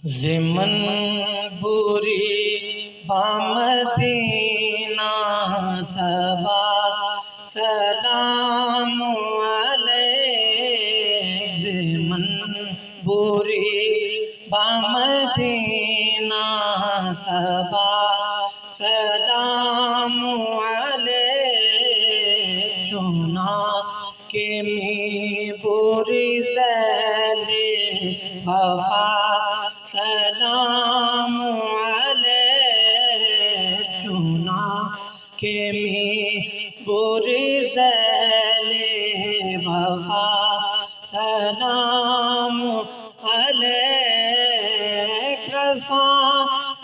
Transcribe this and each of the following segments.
زمن بوری بامدینہ صبا سلام علیہ زمن بوری بامدینہ صبا سلام علیہ چنا کہ می بوری ذیل وفا سلام علیہ چنا کہ می بوری ذیل وفا سلام علیہ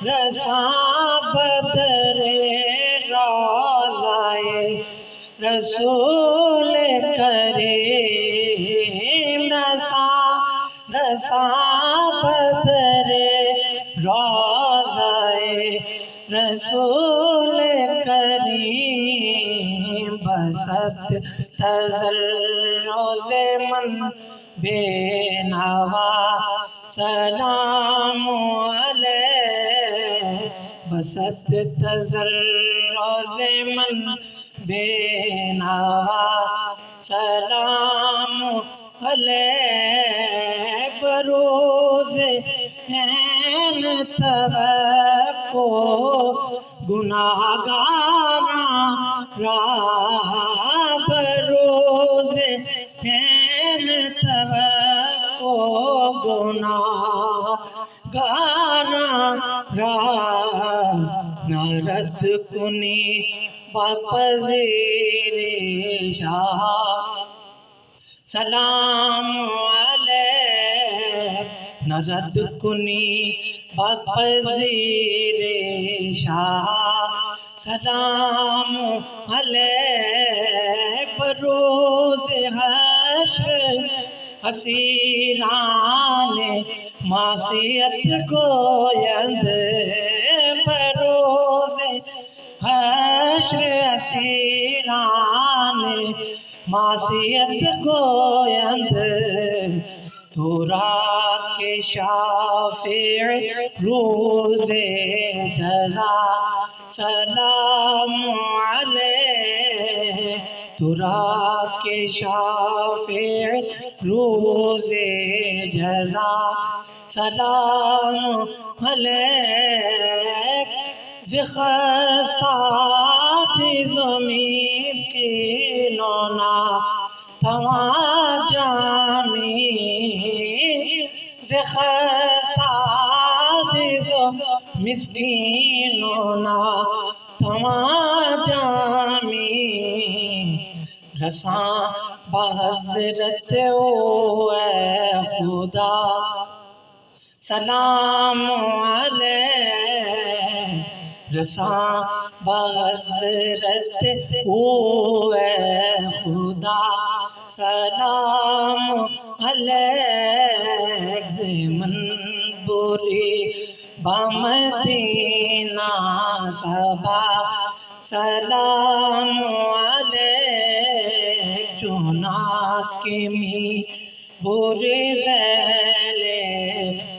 رساں بدر روضائے رسول کریم رساں بدر روضائے رسول کریم بست تزل روز من بے نوا سلام علیہ بست تزل روز من بے نوا سلام علیہ بروز این توقع گناہگاراں را بروز این توقع گناہگاراں را نہ رد کنی باپذیر شاہ سلام علیہ نہ رد کنی باپذیر شاہ سلام علیہ بروز حشر اسیران معصیت گویند بروز حشر اسیران معصیت گویند تو را کے شافع روز جزا سلام علیہ تو را کے شافع روز جزا سلام علیہ زخستات زمین کی نونا تمام جامی زخستات مسکینونا تمام جامی رساں بحضرت او اے خدا سلام علیہ رساں بحضرت او اے خدا سلام علیہ زمن بوری بامدینہ صبا سلام علیہ چنا کہ می بوری ذیل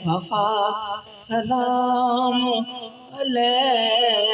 وفا سلام علیہ